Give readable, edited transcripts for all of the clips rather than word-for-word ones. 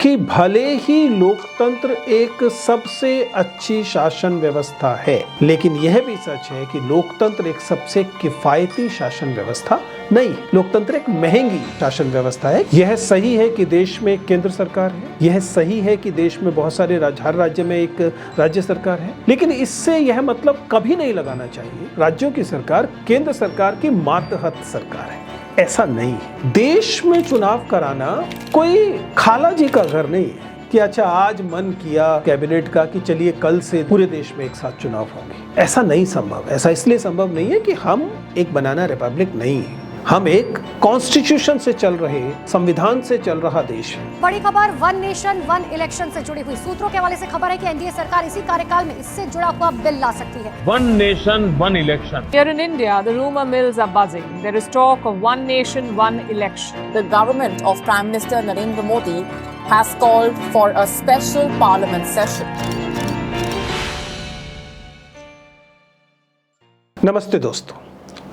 कि भले ही लोकतंत्र एक सबसे अच्छी शासन व्यवस्था है, लेकिन यह भी सच है कि लोकतंत्र एक सबसे किफायती शासन व्यवस्था नहीं है। लोकतंत्र एक महंगी शासन व्यवस्था है। यह सही है कि देश में एक केंद्र सरकार है, यह सही है कि देश में बहुत सारे हर राज्य में एक राज्य सरकार है, लेकिन इससे यह मतलब कभी नहीं लगाना चाहिए राज्यों की सरकार केंद्र सरकार की मातहत सरकार है। ऐसा नहीं है। देश में चुनाव कराना कोई खाला जी का घर नहीं है कि अच्छा आज मन किया कैबिनेट का कि चलिए कल से पूरे देश में एक साथ चुनाव होंगे। ऐसा नहीं संभव। ऐसा इसलिए संभव नहीं है कि हम एक बनाना रिपब्लिक नहीं है, हम एक कॉन्स्टिट्यूशन से चल रहे, संविधान से चल रहा देश है। बड़ी खबर वन नेशन वन इलेक्शन से जुड़ी हुई सूत्रों के हवाले से खबर है कि एनडीए सरकार इसी कार्यकाल में इससे जुड़ा हुआ बिल ला सकती है। One nation, one election. Here in India, the rumor mills are buzzing. There is talk of one nation, one election. The government of Prime Minister Narendra Modi has called for a special parliament session. नमस्ते दोस्तों,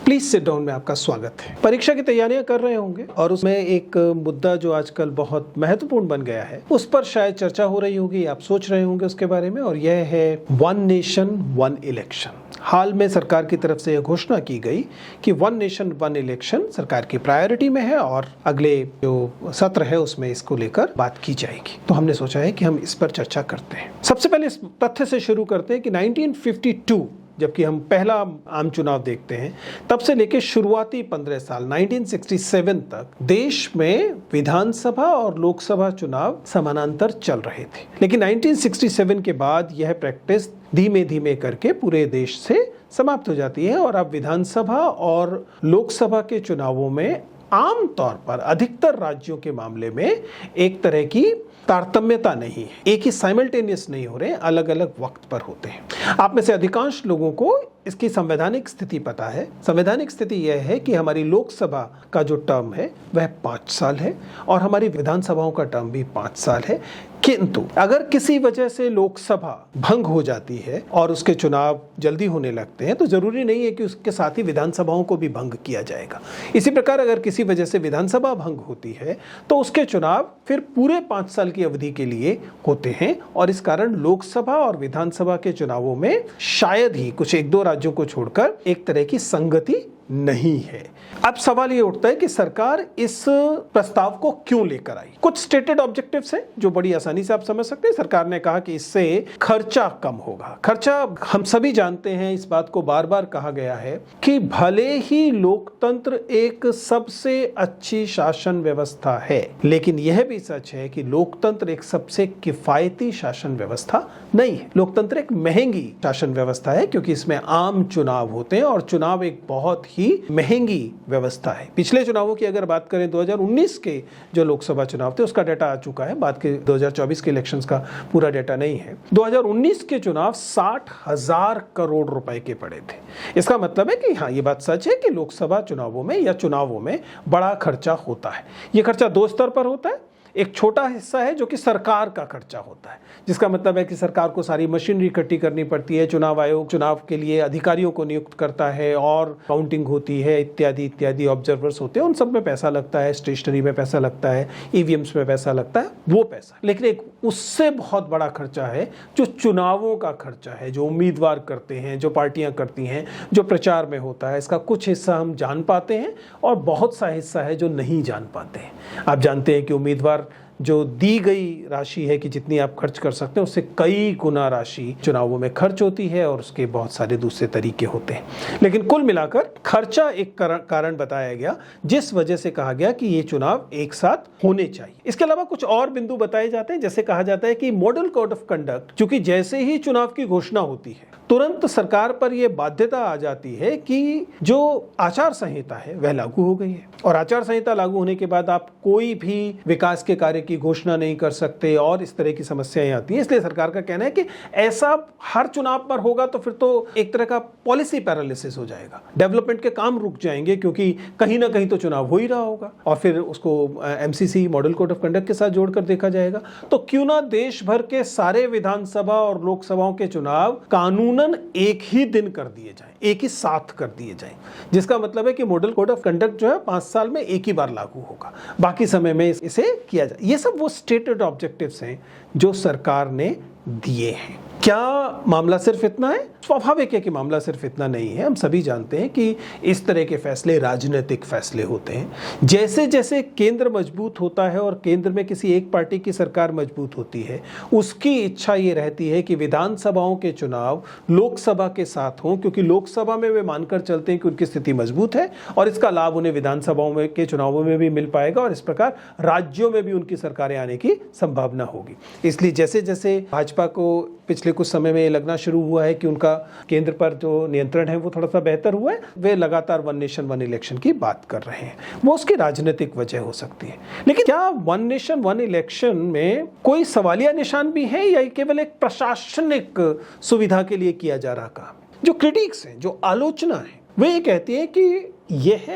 please sit down में आपका स्वागत है। परीक्षा की तैयारियां कर रहे होंगे और उसमें एक मुद्दा जो आजकल बहुत महत्वपूर्ण बन गया है उस पर शायद चर्चा हो रही होगी, आप सोच रहे होंगे उसके बारे में, और यह है वन नेशन वन इलेक्शन। हाल में सरकार की तरफ से यह घोषणा की गई कि वन नेशन वन इलेक्शन सरकार की प्रायोरिटी में है और अगले जो सत्र है उसमें इसको लेकर बात की जाएगी। तो हमने सोचा है कि हम इस पर चर्चा करते हैं। सबसे पहले इस तथ्य से शुरू करते हैं कि 1952 जबकि हम पहला आम चुनाव देखते हैं, तब से लेकर शुरुआती 15 साल 1967 तक देश में विधानसभा और लोकसभा चुनाव समानांतर चल रहे थे। लेकिन 1967 के बाद यह प्रैक्टिस धीमे धीमे करके पूरे देश से समाप्त हो जाती है और अब विधानसभा और लोकसभा के चुनावों में आम तौर पर अधिकतर राज्यों के मामले में एक तरह की तारतम्यता नहीं है, एक ही साइमल्टेनियस नहीं हो रहे, अलग अलग वक्त पर होते हैं। आप में से अधिकांश लोगों को इसकी संवैधानिक स्थिति पता है। संवैधानिक स्थिति यह है कि हमारी लोकसभा का जो टर्म है वह 5 साल है और हमारी विधानसभाओं का टर्म भी 5 साल है। किंतु अगर किसी वजह से लोकसभा भंग हो जाती है और उसके चुनाव जल्दी होने लगते हैं तो जरूरी नहीं है कि उसके साथ ही विधानसभाओं को भी भंग किया जाएगा। इसी प्रकार अगर किसी वजह से विधानसभा भंग होती है तो उसके चुनाव फिर पूरे 5 साल की अवधि के लिए होते हैं और इस कारण लोकसभा और विधानसभा के चुनावों में शायद ही कुछ 1-2 राज्यों को छोड़कर एक तरह की संगति नहीं है। अब सवाल ये उठता है कि सरकार इस प्रस्ताव को क्यों लेकर आई। कुछ स्टेटेड ऑब्जेक्टिव्स हैं जो बड़ी आसानी से आप समझ सकते हैं। सरकार ने कहा कि इससे खर्चा कम होगा। खर्चा हम सभी जानते हैं, इस बात को बार बार कहा गया है कि भले ही लोकतंत्र एक सबसे अच्छी शासन व्यवस्था है, लेकिन यह भी सच है कि लोकतंत्र एक सबसे किफायती शासन व्यवस्था नहीं है। लोकतंत्र एक महंगी शासन व्यवस्था है क्योंकि इसमें आम चुनाव होते हैं और चुनाव एक बहुत ही महंगी व्यवस्था है। पिछले चुनावों की अगर बात करें, 2019 के जो लोकसभा चुनाव थे उसका डेटा आ चुका है, बात के 2024 के इलेक्शंस का पूरा डेटा नहीं है। 2019 के चुनाव 60,000 करोड़ रुपए के पड़े थे। इसका मतलब है कि हाँ, ये बात सच है कि लोकसभा चुनावों में या चुनावों में बड़ा खर्चा होता है। ये खर्चा 2 स्तर पर होता है। एक छोटा हिस्सा है जो कि सरकार का खर्चा होता है, जिसका मतलब है कि सरकार को सारी मशीनरी इकट्ठी करनी पड़ती है, चुनाव आयोग चुनाव के लिए अधिकारियों को नियुक्त करता है और काउंटिंग होती है, इत्यादि इत्यादि ऑब्जर्वर्स होते हैं, उन सब में पैसा लगता है, स्टेशनरी में पैसा लगता है, ईवीएम्स में पैसा लगता है, वो पैसा। लेकिन एक उससे बहुत बड़ा खर्चा है जो चुनावों का खर्चा है, जो उम्मीदवार करते हैं, जो पार्टियां करती हैं, जो प्रचार में होता है। इसका कुछ हिस्सा हम जान पाते हैं और बहुत सा हिस्सा है जो नहीं जान पाते हैं। आप जानते हैं कि उम्मीदवार जो दी गई राशि है कि जितनी आप खर्च कर सकते हैं उससे कई गुना राशि चुनावों में खर्च होती है और उसके बहुत सारे दूसरे तरीके होते हैं। लेकिन कुल मिलाकर खर्चा एक कारण बताया गया जिस वजह से कहा गया कि ये चुनाव एक साथ होने चाहिए। इसके अलावा कुछ और बिंदु बताए जाते हैं, जैसे कहा जाता है कि मॉडल कोड ऑफ कंडक्ट, क्योंकि जैसे ही चुनाव की घोषणा होती है तुरंत सरकार पर यह बाध्यता आ जाती है कि जो आचार संहिता है वह लागू हो गई है और आचार संहिता लागू होने के बाद आप कोई भी विकास के कार्य की घोषणा नहीं कर सकते और इस तरह की समस्याएं आती हैं। इसलिए सरकार का कहना है कि ऐसा हर चुनाव पर होगा तो फिर तो एक तरह का पॉलिसी पैरालिसिस हो जाएगा, डेवलपमेंट के काम रुक जाएंगे क्योंकि कहीं ना कहीं तो चुनाव हो ही रहा होगा और फिर उसको MCC model code of conduct के साथ जोड़कर देखा जाएगा। तो क्यों ना देश भर के सारे विधानसभा और लोकसभाओं के चुनाव कानून यकीनन एक ही दिन कर दिए जाएं, एक ही साथ कर दिए जाएं, जिसका मतलब है कि मॉडल कोड ऑफ कंडक्ट जो है 5 साल में एक ही बार लागू होगा, बाकी समय में इसे किया जाए। ये सब वो स्टेटेड ऑब्जेक्टिव्स हैं जो सरकार ने दिए हैं। क्या मामला सिर्फ इतना है? स्वाभाविक है कि मामला सिर्फ इतना नहीं है। हम सभी जानते हैं कि इस तरह के फैसले राजनीतिक फैसले होते हैं। जैसे जैसे केंद्र मजबूत होता है और केंद्र में किसी एक पार्टी की सरकार मजबूत होती है, उसकी इच्छा ये रहती है कि विधानसभाओं के चुनाव लोकसभा के साथ हों, क्योंकि लोकसभा में वे मानकर चलते हैं कि उनकी स्थिति मजबूत है और इसका लाभ उन्हें विधानसभाओं में के चुनावों में भी मिल पाएगा और इस प्रकार राज्यों में भी उनकी सरकारें आने की संभावना होगी। इसलिए जैसे जैसे भाजपा को पिछले कुछ समय में लगना शुरू हुआ है कि उनका केंद्र पर जो नियंत्रण है वो थोड़ा सा बेहतर हुआ है, वे लगातार वन नेशन वन इलेक्शन की बात कर रहे हैं। वो उसकी राजनीतिक वजह हो सकती है, लेकिन क्या वन नेशन वन इलेक्शन में कोई सवालिया निशान भी है या केवल एक प्रशासनिक सुविधा के लिए किया जा रहा काम? जो क्रिटिक्स हैं, जो आलोचना है, वे ये कहती है कि यह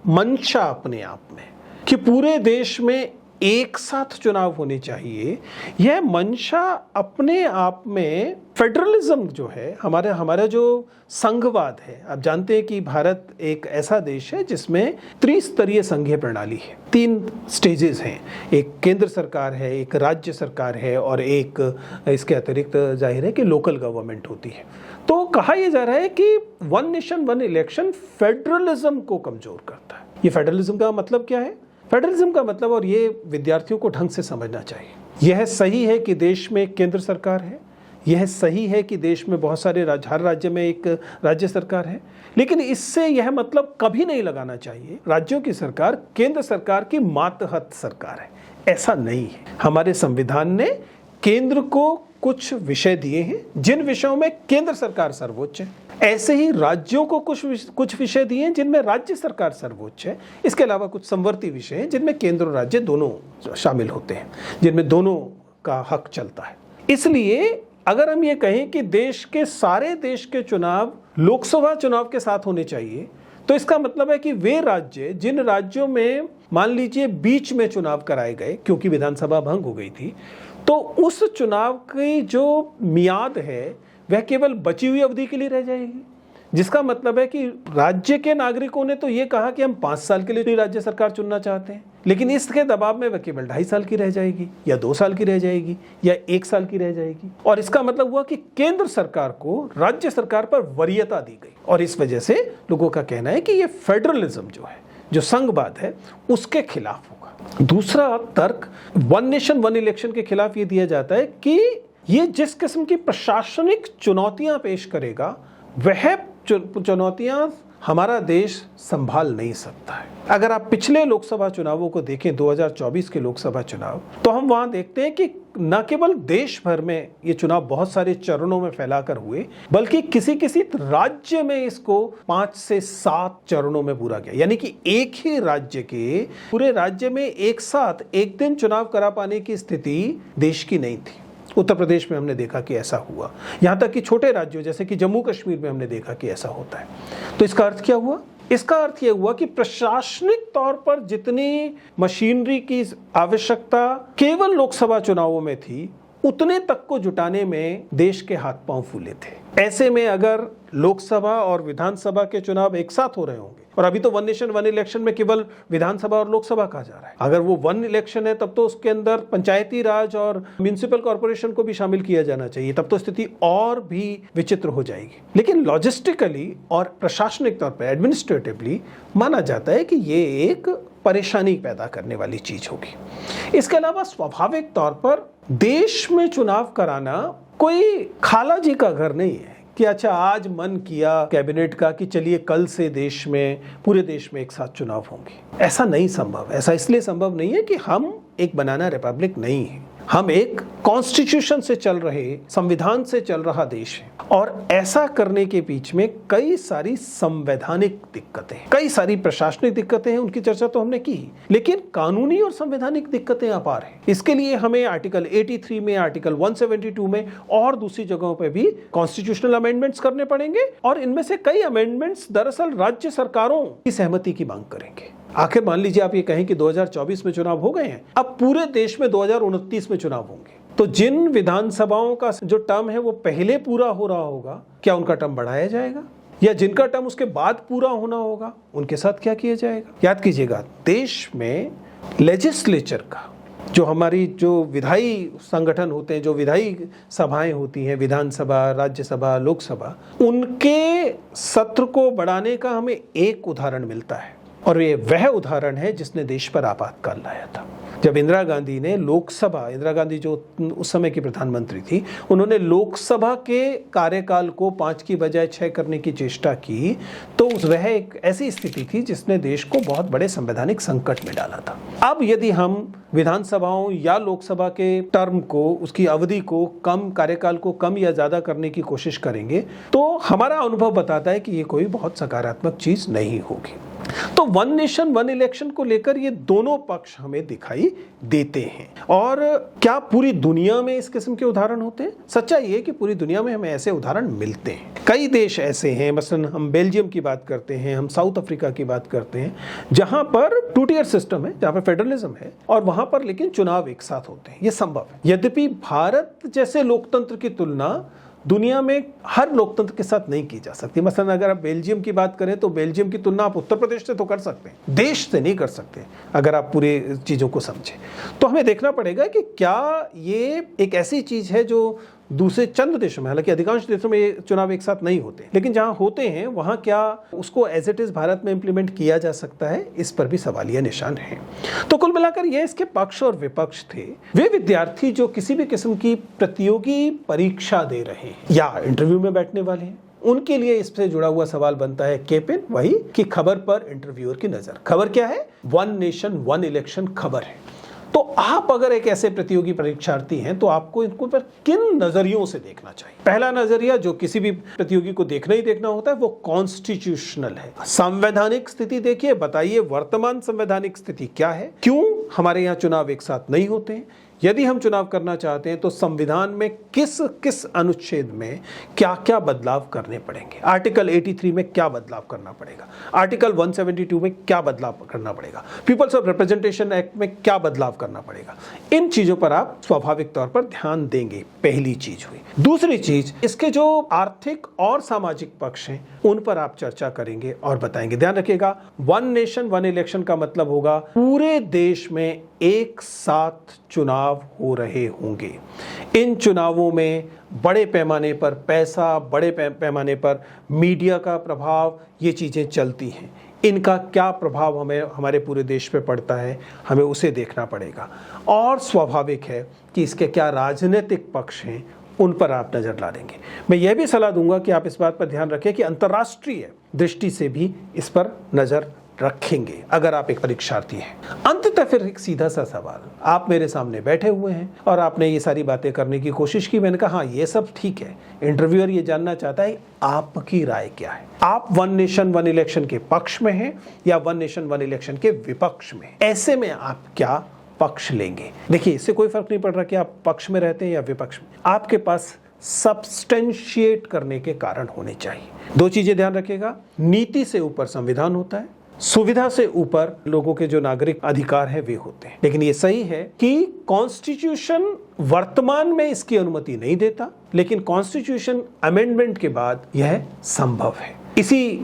मंशा अपने आप में कि पूरे देश में एक साथ चुनाव होने चाहिए, यह मंशा अपने आप में फेडरलिज्म जो है, हमारा जो संघवाद है, आप जानते हैं कि भारत एक ऐसा देश है जिसमें त्रिस्तरीय संघीय प्रणाली है, 3 स्टेजेस हैं, एक केंद्र सरकार है, एक राज्य सरकार है और एक इसके अतिरिक्त जाहिर है कि लोकल गवर्नमेंट होती है। तो कहा यह जा रहा है कि one nation one election federalism को कमजोर करता है। ये फेडरलिज्म का मतलब क्या है? फेडरलिज्म का मतलब, और ये विद्यार्थियों को ढंग से समझना चाहिए, यह सही है कि देश में एक केंद्र सरकार है, यह सही है कि देश में बहुत सारे हर राज्य में एक राज्य सरकार है, लेकिन इससे यह मतलब कभी नहीं लगाना चाहिए राज्यों की सरकार केंद्र सरकार की मातहत सरकार है। ऐसा नहीं है। हमारे संविधान ने केंद्र को कुछ विषय दिए हैं जिन विषयों में केंद्र सरकार सर्वोच्च है, ऐसे ही राज्यों को कुछ विषय दिए हैं जिनमें राज्य सरकार सर्वोच्च है। इसके अलावा कुछ समवर्ती विषय हैं जिनमें केंद्र और राज्य दोनों शामिल होते हैं, जिनमें दोनों का हक चलता है। इसलिए अगर हम ये कहें कि सारे देश के चुनाव लोकसभा चुनाव के साथ होने चाहिए, तो इसका मतलब है कि वे राज्य, जिन राज्यों में मान लीजिए बीच में चुनाव कराए गए क्योंकि विधानसभा भंग हो गई थी, तो उस चुनाव की जो मियाद है वह केवल बची हुई अवधि के लिए रह जाएगी, जिसका मतलब है कि राज्य के नागरिकों ने तो ये कहा कि हम 5 साल के लिए राज्य सरकार चुनना चाहते हैं, लेकिन इसके दबाव में वह केवल 2.5 साल की रह जाएगी या 2 साल की रह जाएगी या 1 साल की रह जाएगी। और इसका मतलब हुआ कि केंद्र सरकार को राज्य सरकार पर वरीयता दी गई और इस वजह से लोगों का कहना है कि ये फेडरलिज्म जो है, जो संघवाद है, उसके खिलाफ होगा। दूसरा तर्क वन नेशन वन इलेक्शन के खिलाफ ये दिया जाता है कि ये जिस किस्म की प्रशासनिक चुनौतियां पेश करेगा, वह चुनौतियां हमारा देश संभाल नहीं सकता है। अगर आप पिछले लोकसभा चुनावों को देखें, 2024 के लोकसभा चुनाव, तो हम वहां देखते हैं कि न केवल देश भर में ये चुनाव बहुत सारे चरणों में फैलाकर हुए, बल्कि किसी किसी राज्य में इसको 5 से 7 चरणों में पूरा गया। यानी कि एक ही राज्य के पूरे राज्य में एक साथ एक दिन चुनाव करा पाने की स्थिति देश की नहीं थी। उत्तर प्रदेश में हमने देखा कि ऐसा हुआ, यहां तक कि छोटे राज्यों जैसे कि जम्मू कश्मीर में हमने देखा कि ऐसा होता है। तो इसका अर्थ क्या हुआ? इसका अर्थ यह हुआ कि प्रशासनिक तौर पर जितनी मशीनरी की आवश्यकता केवल लोकसभा चुनावों में थी, उतने तक को जुटाने में देश के हाथ पांव फूले थे। ऐसे में अगर लोकसभा और विधानसभा के चुनाव एक साथ हो रहे होंगे, और अभी तो वन नेशन वन इलेक्शन में केवल विधानसभा और लोकसभा कहा जा रहा है, अगर वो वन इलेक्शन है तब तो उसके अंदर पंचायती राज और म्युनिसिपल कॉर्पोरेशन को भी शामिल किया जाना चाहिए, तब तो स्थिति और भी विचित्र हो जाएगी। लेकिन लॉजिस्टिकली और प्रशासनिक तौर पर एडमिनिस्ट्रेटिवली माना जाता है कि ये एक परेशानी पैदा करने वाली चीज होगी। इसके अलावा स्वाभाविक तौर पर देश में चुनाव कराना कोई खाला जी का घर नहीं है कि अच्छा आज मन किया कैबिनेट का कि चलिए कल से पूरे देश में एक साथ चुनाव होंगे। ऐसा नहीं संभव। ऐसा इसलिए संभव नहीं है कि हम एक बनाना रिपब्लिक नहीं है, हम एक कॉन्स्टिट्यूशन से चल रहे, संविधान से चल रहा देश है, और ऐसा करने के बीच में कई सारी संवैधानिक दिक्कतें, कई सारी प्रशासनिक दिक्कतें हैं, उनकी चर्चा तो हमने की, लेकिन कानूनी और संवैधानिक दिक्कतें अपार हैं। इसके लिए हमें आर्टिकल 83 में, आर्टिकल 172 में और दूसरी जगहों पर भी कॉन्स्टिट्यूशनल अमेंडमेंट्स करने पड़ेंगे, और इनमें से कई अमेंडमेंट्स दरअसल राज्य सरकारों की सहमति की मांग करेंगे। आखिर मान लीजिए आप ये कहें कि 2024 में चुनाव हो गए हैं, अब पूरे देश में 2029 में चुनाव होंगे, तो जिन विधानसभाओं का जो टर्म है वो पहले पूरा हो रहा होगा, क्या उनका टर्म बढ़ाया जाएगा? या जिनका टर्म उसके बाद पूरा होना होगा उनके साथ क्या किया जाएगा? याद कीजिएगा, देश में लेजिस्लेचर का जो हमारी जो विधायी संगठन होते हैं, जो विधायी सभाएं होती हैं, विधानसभा, राज्यसभा, लोकसभा, उनके सत्र को बढ़ाने का हमें एक उदाहरण मिलता है और ये वह उदाहरण है जिसने देश पर आपातकाल लाया था। जब इंदिरा गांधी ने लोकसभा, इंदिरा गांधी जो उस समय की प्रधानमंत्री थी, उन्होंने लोकसभा के कार्यकाल को 5 की बजाय 6 करने की चेष्टा की, तो वह एक ऐसी स्थिति थी जिसने देश को बहुत बड़े संवैधानिक संकट में डाला था। अब यदि हम विधानसभाओं या लोकसभा के टर्म को, उसकी अवधि को कम, कार्यकाल को कम या ज्यादा करने की कोशिश करेंगे, तो हमारा अनुभव बताता है कि ये कोई बहुत सकारात्मक चीज नहीं होगी। तो वन नेशन वन इलेक्शन को लेकर ये दोनों पक्ष हमें दिखाई देते हैं। और क्या पूरी दुनिया में इस किस्म के उदाहरण होते हैं? सच्चाई ये कि पूरी दुनिया में हमें ऐसे उदाहरण मिलते हैं। कई देश ऐसे हैं, मसलन हम बेल्जियम की बात करते हैं, हम साउथ अफ्रीका की बात करते हैं, जहां पर 2 टियर सिस्टम है, जहां पर फेडरलिज्म है और वहां पर लेकिन चुनाव एक साथ होते हैं। ये संभव है। यद्यपि भारत जैसे लोकतंत्र की तुलना दुनिया में हर लोकतंत्र के साथ नहीं की जा सकती। मसलन अगर आप बेल्जियम की बात करें तो बेल्जियम की तुलना आप उत्तर प्रदेश से तो कर सकते हैं, देश से नहीं कर सकते अगर आप पूरी चीज़ों को समझें। तो हमें देखना पड़ेगा कि क्या ये एक ऐसी चीज़ है जो दूसरे चंद देशों में, हालांकि अधिकांश देशों में ये चुनाव एक साथ नहीं होते, लेकिन जहां होते हैं वहां क्या उसको एज इट इज भारत में इंप्लीमेंट किया जा सकता है, इस पर भी सवालिया निशान है। तो कुल मिलाकर ये इसके पक्ष और विपक्ष थे। वे विद्यार्थी जो किसी भी किस्म की प्रतियोगी परीक्षा दे रहे हैं या इंटरव्यू में बैठने वाले हैं, उनके लिए इससे जुड़ा हुआ सवाल बनता है केपिन, वही कि खबर पर इंटरव्यूअर की नजर। खबर क्या है? वन नेशन वन इलेक्शन खबर है। तो आप अगर एक ऐसे प्रतियोगी परीक्षार्थी हैं तो आपको इनको पर किन नजरियों से देखना चाहिए? पहला नजरिया जो किसी भी प्रतियोगी को देखना ही देखना होता है वो कॉन्स्टिट्यूशनल है। संवैधानिक स्थिति देखिए, बताइए वर्तमान संवैधानिक स्थिति क्या है, क्यों हमारे यहाँ चुनाव एक साथ नहीं होते हैं, यदि हम चुनाव करना चाहते हैं तो संविधान में किस किस अनुच्छेद में क्या क्या बदलाव करने पड़ेंगे, आर्टिकल 83 में क्या बदलाव करना पड़ेगा, आर्टिकल 172 में क्या बदलाव करना पड़ेगा, पीपल्स ऑफ रिप्रेजेंटेशन एक्ट में क्या बदलाव करना पड़ेगा। इन चीजों पर आप स्वाभाविक तौर पर ध्यान देंगे, पहली चीज हुई। दूसरी चीज, इसके जो आर्थिक और सामाजिक पक्ष हैं उन पर आप चर्चा करेंगे और बताएंगे। ध्यान रखिएगा, वन नेशन वन इलेक्शन का मतलब होगा पूरे देश में एक साथ चुनाव हो रहे होंगे। इन चुनावों में बड़े पैमाने पर पैसा, बड़े पैमाने पर मीडिया का प्रभाव, ये चीजें चलती हैं। इनका क्या प्रभाव हमें हमारे पूरे देश पे पड़ता है, हमें उसे देखना पड़ेगा। और स्वाभाविक है कि इसके क्या राजनीतिक पक्ष हैं उन पर आप नजर डालेंगे। मैं यह भी सलाह दूंगा कि आप इस बात पर ध्यान रखें कि अंतर्राष्ट्रीय दृष्टि से भी इस पर नजर रखेंगे अगर आप एक परीक्षार्थी हैं। अंततः फिर एक सीधा सा सवाल, आप मेरे सामने बैठे हुए हैं और आपने ये सारी बातें करने की कोशिश की। मैंने कहा हाँ ये सब ठीक है, इंटरव्यूअर ये जानना चाहता है आपकी राय क्या है, आप वन नेशन वन इलेक्शन के पक्ष में हैं या वन नेशन वन इलेक्शन के विपक्ष में। ऐसे में आप क्या पक्ष लेंगे? देखिए, इससे कोई फर्क नहीं पड़ रहा कि आप पक्ष में रहते हैं या विपक्ष में, आपके पास सब्सटेंशिएट करने के कारण होने चाहिए। 2 चीजें ध्यान रखिएगा, नीति से ऊपर संविधान होता है, सुविधा से ऊपर लोगों के जो नागरिक अधिकार हैं वे होते हैं। लेकिन ये सही है कि कॉन्स्टिट्यूशन वर्तमान में इसकी अनुमति नहीं देता, लेकिन कॉन्स्टिट्यूशन अमेंडमेंट के बाद यह संभव है। इसी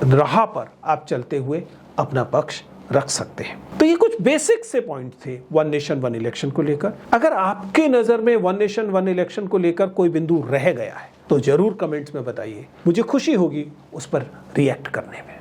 राह पर आप चलते हुए अपना पक्ष रख सकते हैं। तो ये कुछ बेसिक से पॉइंट थे वन नेशन वन इलेक्शन को लेकर। अगर आपके नजर में वन नेशन वन इलेक्शन को लेकर कोई बिंदु रह गया है तो जरूर कमेंट्स में बताइए, मुझे खुशी होगी उस पर रिएक्ट करने में।